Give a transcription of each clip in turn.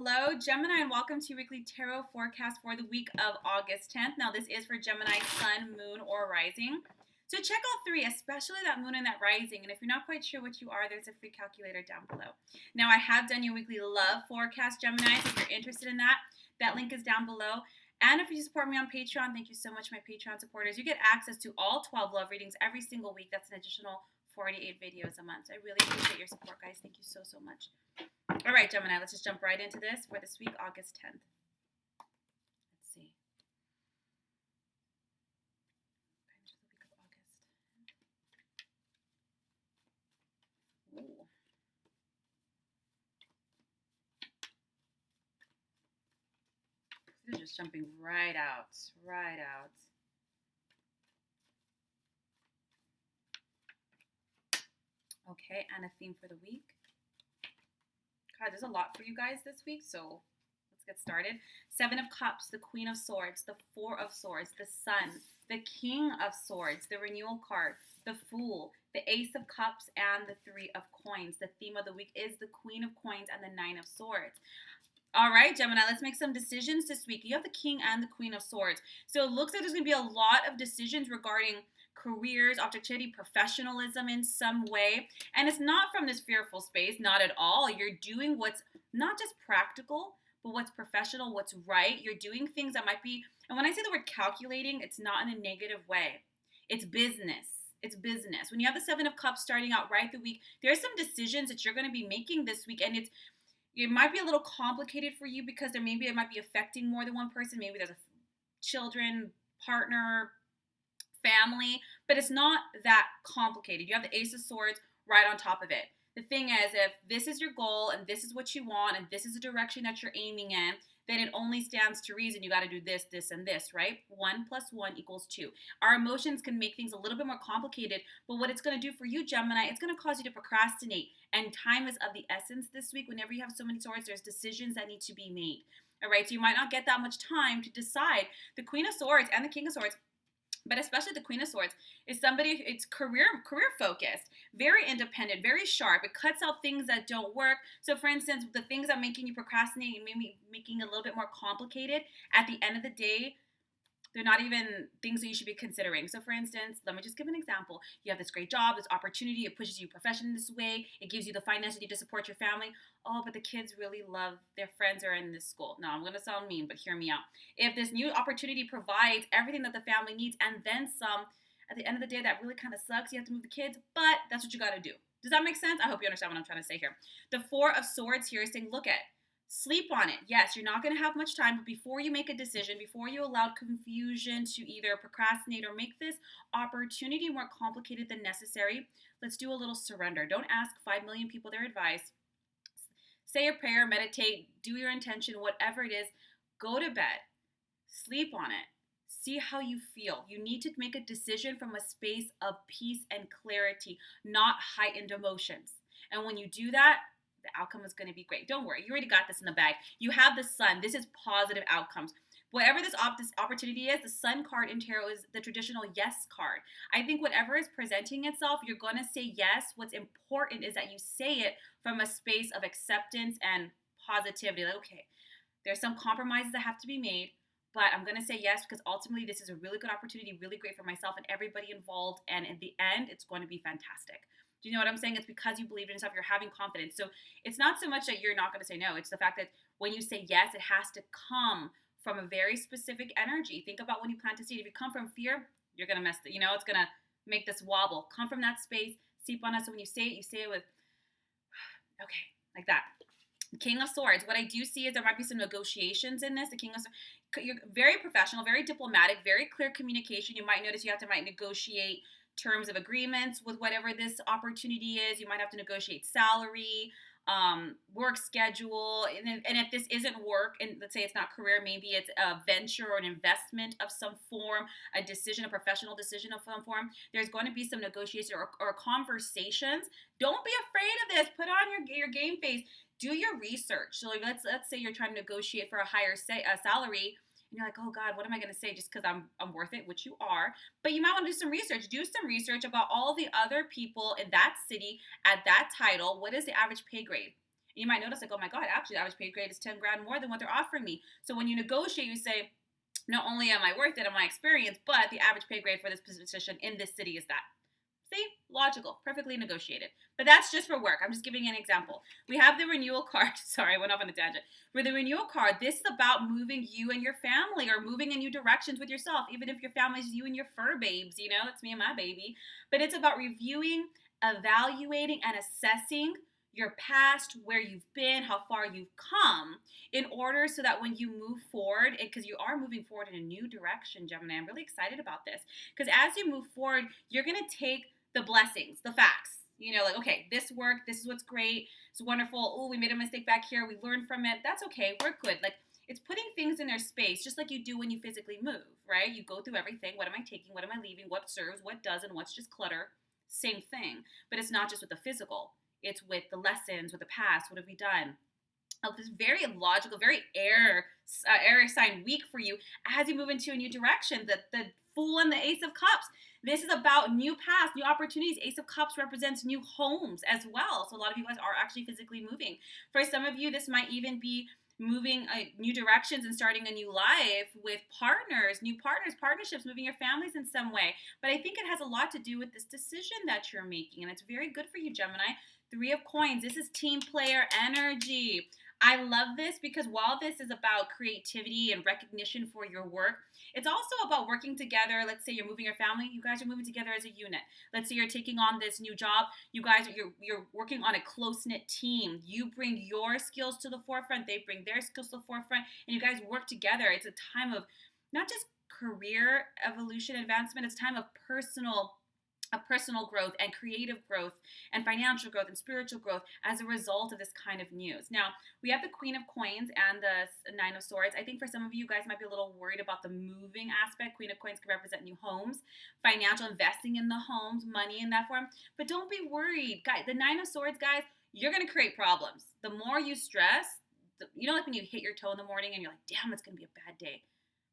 Hello, Gemini, and welcome to your weekly tarot forecast for the week of August 10th. Now, this is for Gemini, Sun, Moon, or Rising. So check all three, especially that Moon and that Rising. And if you're not quite sure what you are, there's a free calculator down below. Now, I have done your weekly love forecast, Gemini. So if you're interested in that, that link is down below. And if you support me on Patreon, thank you so much, my Patreon supporters. You get access to all 12 love readings every single week. That's an additional 48 videos a month. So I really appreciate your support, guys. Thank you so, so much. All right, Gemini, let's just jump right into this for this week, August 10th. Let's see. The week of August. Ooh. They're just jumping right out, right out. Okay, and a theme for the week. God, there's a lot for you guys this week, so let's get started. Seven of Cups, the Queen of Swords, the Four of Swords, the Sun, the King of Swords, the Renewal card, the Fool, the Ace of Cups, and the Three of Coins. The theme of the week is the Queen of Coins and the Nine of Swords. All right, Gemini, let's make some decisions this week. You have the King and the Queen of Swords. So it looks like there's going to be a lot of decisions regarding careers, objectivity, professionalism in some way. And it's not from this fearful space, not at all. You're doing what's not just practical, but what's professional, what's right. You're doing things that might be, and when I say the word calculating, it's not in a negative way. It's business. It's business. When you have the Seven of Cups starting out right the week, there's some decisions that you're going to be making this week, and it might be a little complicated for you because it might be affecting more than one person. Maybe there's children, partner, family, but it's not that complicated. You have the Ace of Swords right on top of it. The thing is, if this is your goal and this is what you want and this is the direction that you're aiming in, then it only stands to reason you got to do this, this, and this, right? 1 + 1 = 2. Our emotions can make things a little bit more complicated, but what it's going to do for you, Gemini, it's going to cause you to procrastinate. And time is of the essence this week. Whenever you have so many swords, there's decisions that need to be made. All right, so you might not get that much time to decide. The Queen of Swords and the King of Swords, but especially the Queen of Swords, is somebody, it's career focused, very independent, very sharp. It cuts out things that don't work. So for instance, the things that are making you procrastinate and maybe making it a little bit more complicated, at the end of the day, they're not even things that you should be considering. So for instance, let me just give an example. You have this great job, this opportunity, it pushes you professionally this way, it gives you the finances you need to support your family. Oh, but the kids really love their friends are in this school. No, I'm going to sound mean, but hear me out. If this new opportunity provides everything that the family needs and then some, at the end of the day, that really kind of sucks. You have to move the kids, but that's what you got to do. Does that make sense? I hope you understand what I'm trying to say here. The Four of Swords here is saying, look at, sleep on it. Yes, you're not going to have much time, but before you make a decision, before you allow confusion to either procrastinate or make this opportunity more complicated than necessary, let's do a little surrender. Don't ask 5 million people their advice. Say a prayer, meditate, do your intention, whatever it is. Go to bed. Sleep on it. See how you feel. You need to make a decision from a space of peace and clarity, not heightened emotions. And when you do that, the outcome is going to be great. Don't worry. You already got this in the bag. You have the Sun. This is positive outcomes. Whatever this opportunity is, the Sun card in tarot is the traditional yes card. I think whatever is presenting itself, you're going to say yes. What's important is that you say it from a space of acceptance and positivity. Like, okay, there's some compromises that have to be made, but I'm going to say yes because ultimately this is a really good opportunity, really great for myself and everybody involved. And in the end, it's going to be fantastic. Do you know what I'm saying? It's because you believe in yourself, you're having confidence. So it's not so much that you're not going to say no. It's the fact that when you say yes, it has to come from a very specific energy. Think about when you plant a seed. If you come from fear, you're going to mess it. It's going to make this wobble. Come from that space, sleep on it. So when you say it with, okay, like that. The King of Swords. What I do see is there might be some negotiations in this. The King of Swords, you're very professional, very diplomatic, very clear communication. You might notice you have to negotiate terms of agreements with whatever this opportunity is. You might have to negotiate salary, work schedule, and if this isn't work, and let's say it's not career, maybe it's a venture or an investment of some form, a decision, a professional decision of some form, there's going to be some negotiation or conversations. Don't be afraid of this. Put on your game face. Do your research. So like, let's say you're trying to negotiate for a higher salary, and you're like, oh God, what am I going to say just because I'm worth it, which you are. But you might want to do some research. Do some research about all the other people in that city at that title. What is the average pay grade? You might notice like, oh my God, actually the average pay grade is 10 grand more than what they're offering me. So when you negotiate, you say, not only am I worth it in my experience, but the average pay grade for this position in this city is that. See, logical, perfectly negotiated. But that's just for work. I'm just giving an example. We have the renewal card. Sorry, I went off on a tangent. For the renewal card, this is about moving you and your family, or moving in new directions with yourself, even if your family is you and your fur babes, that's me and my baby. But it's about reviewing, evaluating, and assessing your past, where you've been, how far you've come, in order so that when you move forward, because you are moving forward in a new direction, Gemini, I'm really excited about this. Because as you move forward, you're going to take the blessings, the facts, like, okay, this worked, this is what's great, it's wonderful. Oh, we made a mistake back here, we learned from it. That's okay, we're good. Like, it's putting things in their space, just like you do when you physically move, right? You go through everything. What am I taking? What am I leaving? What serves? What doesn't? What's just clutter? Same thing. But it's not just with the physical. It's with the lessons, with the past. What have we done? This very logical, very air sign week for you as you move into a new direction. The Fool and the Ace of Cups. This is about new paths, new opportunities. Ace of Cups represents new homes as well. So a lot of you guys are actually physically moving. For some of you, this might even be moving new directions and starting a new life with new partnerships, moving your families in some way. But I think it has a lot to do with this decision that you're making, and it's very good for you, Gemini. 3 of Coins. This is team player energy. I love this because while this is about creativity and recognition for your work, it's also about working together. Let's say you're moving your family. You guys are moving together as a unit. Let's say you're taking on this new job. You guys, you're working on a close-knit team. You bring your skills to the forefront. They bring their skills to the forefront. And you guys work together. It's a time of not just career evolution, advancement. It's a time of personal growth and creative growth and financial growth and spiritual growth as a result of this kind of news. Now, we have the Queen of Coins and the 9 of Swords. I think for some of you guys might be a little worried about the moving aspect. Queen of Coins can represent new homes, financial investing in the homes, money in that form. But don't be worried. Guys, the 9 of Swords, guys, you're going to create problems. The more you stress, like when you hit your toe in the morning and you're like, damn, it's going to be a bad day.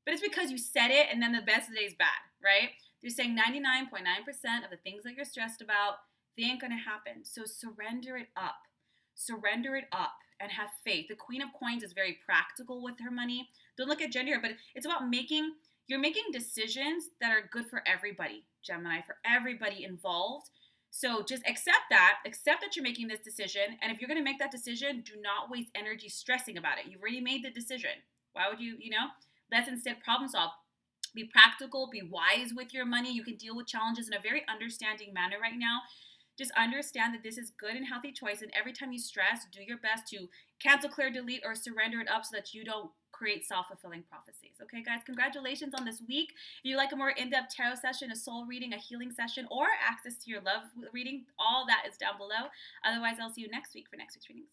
But it's because you said it and then the best of the day is bad, right? They're saying 99.9% of the things that you're stressed about, they ain't going to happen. So surrender it up. Surrender it up and have faith. The Queen of Coins is very practical with her money. Don't look at gender, but it's about you're making decisions that are good for everybody, Gemini, for everybody involved. So just accept that you're making this decision. And if you're going to make that decision, do not waste energy stressing about it. You've already made the decision. Why would you, let's instead problem solve. Be practical, be wise with your money. You can deal with challenges in a very understanding manner right now. Just understand that this is good and healthy choice. And every time you stress, do your best to cancel, clear, delete, or surrender it up so that you don't create self-fulfilling prophecies. Okay, guys, congratulations on this week. If you like a more in-depth tarot session, a soul reading, a healing session, or access to your love reading, all that is down below. Otherwise, I'll see you next week for next week's readings.